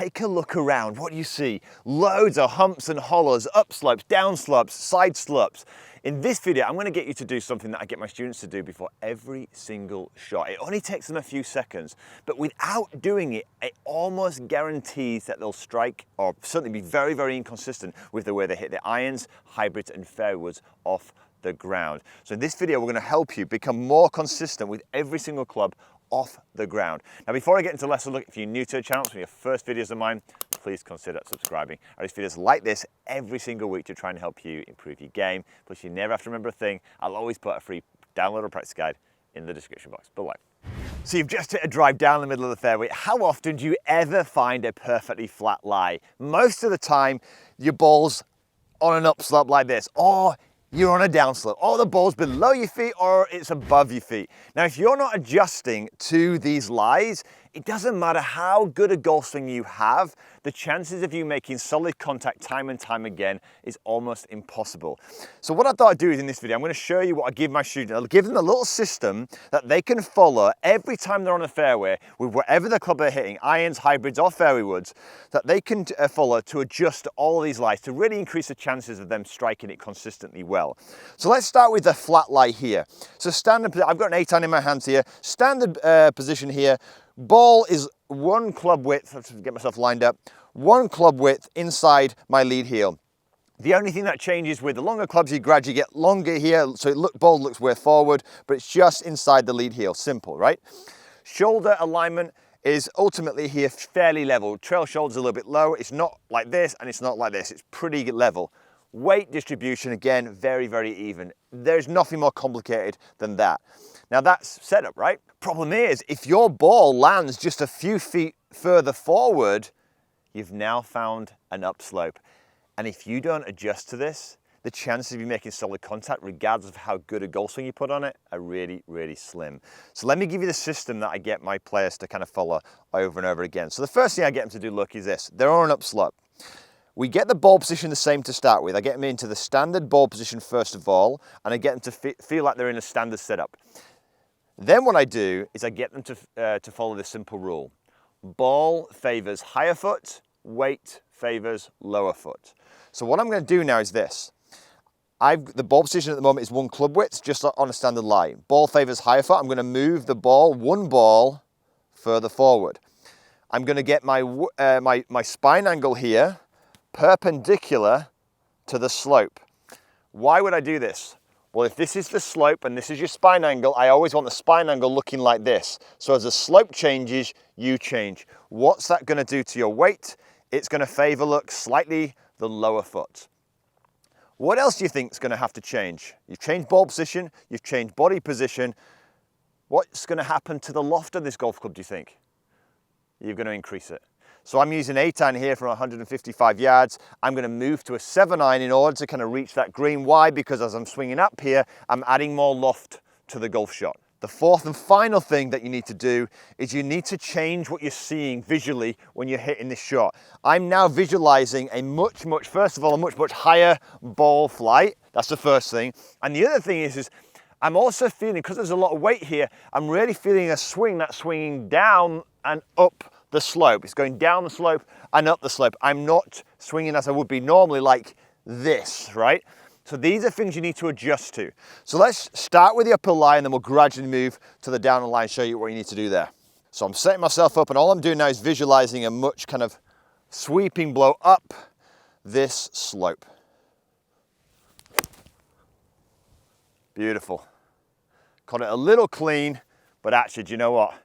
take a look around. What do you see? Loads of humps and hollows, up slopes, down slopes, side slopes. In this video, I'm going to get you to do something that I get my students to do before every single shot. It only takes them a few seconds, but without doing it, it almost guarantees that they'll strike or certainly be very, very inconsistent with the way they hit their irons, hybrids, and fairways off the ground. So in this video, we're going to help you become more consistent with every single club off the ground. Now, before I get into the lesson, look, if you're new to the channel, it's one of your first videos of mine, please consider subscribing. I do videos like this every single week to try and help you improve your game. Plus, you never have to remember a thing. I'll always put a free download or practice guide in the description box below. So you've just hit a drive down the middle of the fairway. How often do you ever find a perfectly flat lie? Most of the time, your ball's on an upslope like this, or you're on a downslope, or the ball's below your feet, or it's above your feet. Now, if you're not adjusting to these lies, it doesn't matter how good a golf swing you have, the chances of you making solid contact time and time again is almost impossible. So what I thought I'd do is in this video, I'm going to show you what I give my students. I'll give them a little system that they can follow every time they're on a fairway with whatever the club they're hitting, irons, hybrids, or fairway woods, that they can follow to adjust all of these lies to really increase the chances of them striking it consistently well. So let's start with the flat lie here. So standard, I've got an 8-iron in my hands here, standard position here. Ball is one club width, let's get myself lined up, one club width inside my lead heel. The only thing that changes with the longer clubs, you gradually get longer here, so ball looks way forward, but it's just inside the lead heel. Simple, right? Shoulder alignment is ultimately here fairly level. Trail shoulder's a little bit low. It's not like this and it's not like this. It's pretty level. Weight distribution, again, very, very even. There's nothing more complicated than that. Now that's setup, right? Problem is, if your ball lands just a few feet further forward, you've now found an upslope. And if you don't adjust to this, the chances of you making solid contact, regardless of how good a golf swing you put on it, are really, really slim. So let me give you the system that I get my players to kind of follow over and over again. So the first thing I get them to do, look, is this. They're on an upslope. We get the ball position the same to start with. I get them into the standard ball position first of all, and I get them to feel like they're in a standard setup. Then what I do is I get them to follow this simple rule. Ball favors higher foot, weight favors lower foot. So what I'm going to do now is this. The ball position at the moment is one club width, just on a standard line. Ball favors higher foot. I'm going to move the ball, one ball, further forward. I'm going to get my spine angle here perpendicular to the slope. Why would I do this? Well, if this is the slope and this is your spine angle, I always want the spine angle looking like this. So as the slope changes, you change. What's that going to do to your weight? It's going to favor look slightly the lower foot. What else do you think is going to have to change? You've changed ball position, you've changed body position. What's going to happen to the loft of this golf club, do you think? You're going to increase it. So I'm using 8-iron here from 155 yards. I'm going to move to a 7-iron in order to kind of reach that green. Why? Because as I'm swinging up here, I'm adding more loft to the golf shot. The fourth and final thing that you need to do is you need to change what you're seeing visually when you're hitting this shot. I'm now visualizing a much higher ball flight. That's the first thing. And the other thing is I'm also feeling, because there's a lot of weight here, I'm really feeling a swing that's swinging down and up the slope. It's going down the slope and up the slope. I'm not swinging as I would be normally like this, right? So these are things you need to adjust to. So let's start with the upper line and then we'll gradually move to the down line, show you what you need to do there. So I'm setting myself up and all I'm doing now is visualizing a much kind of sweeping blow up this slope. Beautiful. Got it a little clean, but actually, do you know what?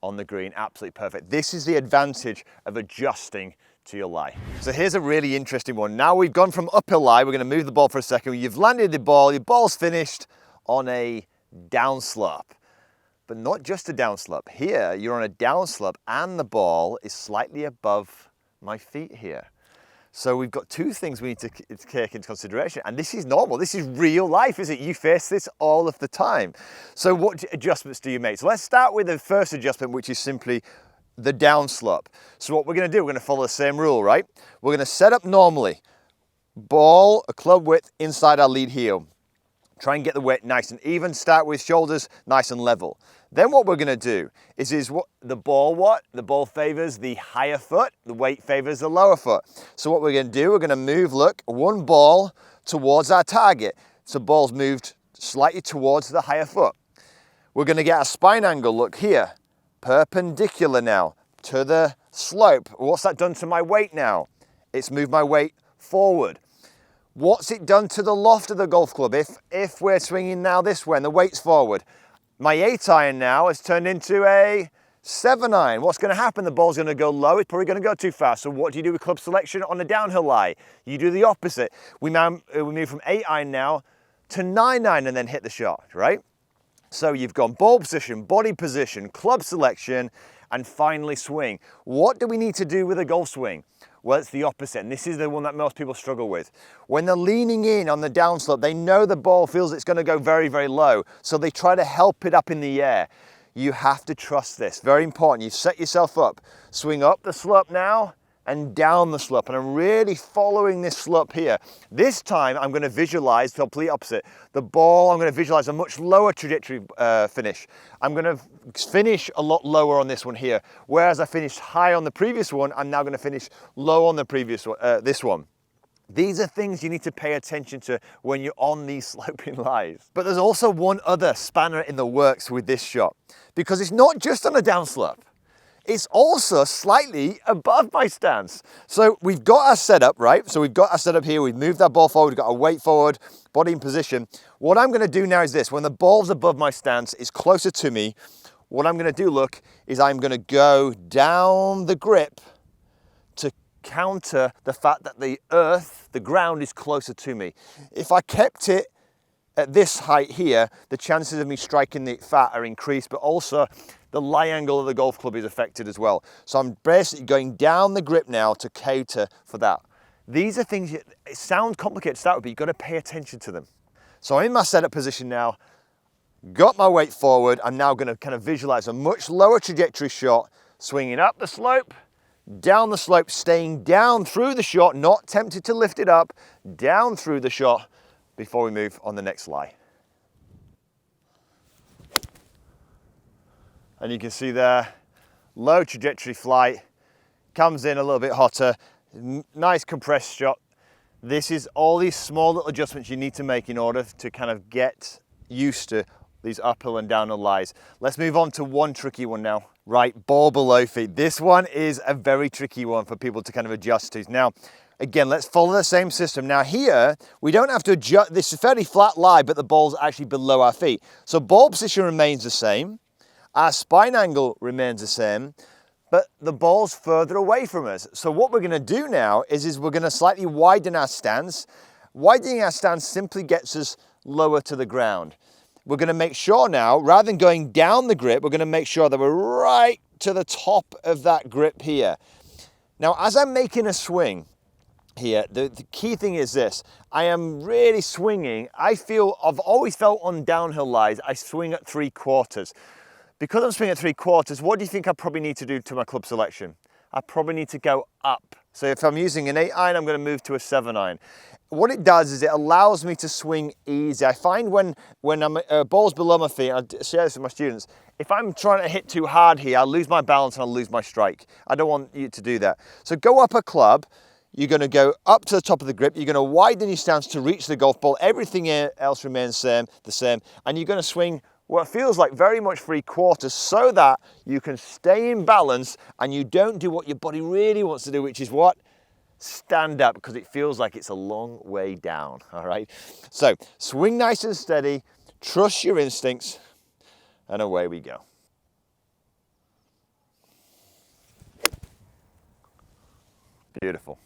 On the green, absolutely perfect. This is the advantage of adjusting to your lie. So here's a really interesting one. Now we've gone from upper lie, we're going to move the ball for a second. You've landed the ball, your ball's finished on a downslope, but not just a downslope. Here, you're on a downslope and the ball is slightly above my feet here. So we've got two things we need to take into consideration, and this is normal. This is real life, isn't it? You face this all of the time. So what adjustments do you make? So let's start with the first adjustment, which is simply the downslope. So what we're going to do, we're going to follow the same rule, right? We're going to set up normally. Ball, a club width inside our lead heel. Try and get the weight nice and even. Start with shoulders nice and level. Then what we're gonna do is what? The ball favors the higher foot, the weight favors the lower foot. So what we're gonna do, we're gonna move, look, one ball towards our target. So ball's moved slightly towards the higher foot. We're gonna get a spine angle, look here, perpendicular now to the slope. What's that done to my weight now? It's moved my weight forward. What's it done to the loft of the golf club if we're swinging now this way and the weight's forward? My 8-iron now has turned into a 7-iron. What's going to happen? The ball's going to go low. It's probably going to go too fast. So what do you do with club selection on the downhill lie? You do the opposite. We move from 8-iron now to 9-iron and then hit the shot, right? So you've gone ball position, body position, club selection, and finally swing. What do we need to do with a golf swing? Well, it's the opposite, and this is the one that most people struggle with. When they're leaning in on the downslope, they know the ball feels it's going to go very, very low, so they try to help it up in the air. You have to trust this. Very important. You set yourself up. Swing up the slope now and down the slope, and I'm really following this slope here. This time, I'm going to visualize the complete opposite. The ball, I'm going to visualize a much lower trajectory finish. I'm going to finish a lot lower on this one here. Whereas I finished high on the previous one, I'm now going to finish low on the previous one, this one. These are things you need to pay attention to when you're on these sloping lies. But there's also one other spanner in the works with this shot, because it's not just on a downslope. It's also slightly above my stance. So we've got our setup, right? So we've got our setup here. We've moved that ball forward. We've got our weight forward, body in position. What I'm going to do now is this. When the ball's above my stance, it's closer to me. What I'm going to do, look, is I'm going to go down the grip to counter the fact that the earth, the ground, is closer to me. If I kept it at this height here, the chances of me striking the fat are increased, but also the lie angle of the golf club is affected as well. So I'm basically going down the grip now to cater for that. These are things, it sounds complicated to start with, but you've got to pay attention to them. So I'm in my setup position now, got my weight forward. I'm now going to kind of visualize a much lower trajectory shot, swinging up the slope, down the slope, staying down through the shot, not tempted to lift it up, down through the shot before we move on the next lie. And you can see there, low trajectory flight, comes in a little bit hotter, nice compressed shot. This is all these small little adjustments you need to make in order to kind of get used to these uphill and downhill lies. Let's move on to one tricky one now. Right, ball below feet. This one is a very tricky one for people to kind of adjust to. Now, again, let's follow the same system. Now here, we don't have to adjust, this is a fairly flat lie, but the ball's actually below our feet. So ball position remains the same. Our spine angle remains the same, but the ball's further away from us. So what we're going to do now is we're going to slightly widen our stance. Widening our stance simply gets us lower to the ground. We're going to make sure now, rather than going down the grip, we're going to make sure that we're right to the top of that grip here. Now, as I'm making a swing here, the key thing is this. I am really swinging. I've always felt on downhill lies, I swing at 3/4. Because I'm swinging at 3/4, what do you think I probably need to do to my club selection? I probably need to go up. So if I'm using an 8-iron, I'm going to move to a 7-iron. What it does is it allows me to swing easy. I find when I'm ball's below my feet, I share this with my students, if I'm trying to hit too hard here, I'll lose my balance and I'll lose my strike. I don't want you to do that. So go up a club. You're going to go up to the top of the grip. You're going to widen your stance to reach the golf ball. Everything else remains the same. And you're going to swing what feels like very much 3/4 so that you can stay in balance and you don't do what your body really wants to do, which is what? Stand up, because it feels like it's a long way down, all right? So swing nice and steady, trust your instincts, and away we go. Beautiful.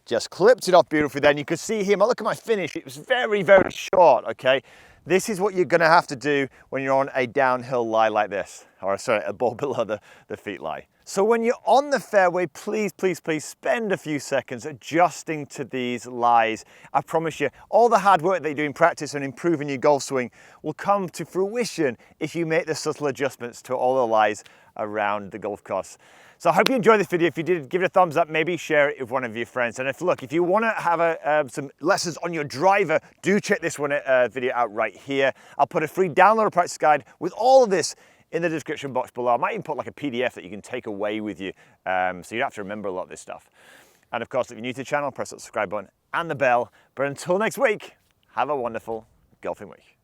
Just clipped it off beautifully then. You can see here, look at my finish. It was very, very short, okay? This is what you're going to have to do when you're on a downhill lie like this, or sorry, a ball below the feet lie. So when you're on the fairway, please, please, please spend a few seconds adjusting to these lies. I promise you, all the hard work that you do in practice and improving your golf swing will come to fruition if you make the subtle adjustments to all the lies around the golf course. So I hope you enjoyed this video. If you did, give it a thumbs up, maybe share it with one of your friends. And if you want to have some lessons on your driver, do check this video out right here. I'll put a free download practice guide with all of this in the description box below. I might even put like a PDF that you can take away with you, so you don't have to remember a lot of this stuff. And of course, if you're new to the channel, press that subscribe button and the bell. But until next week, have a wonderful golfing week.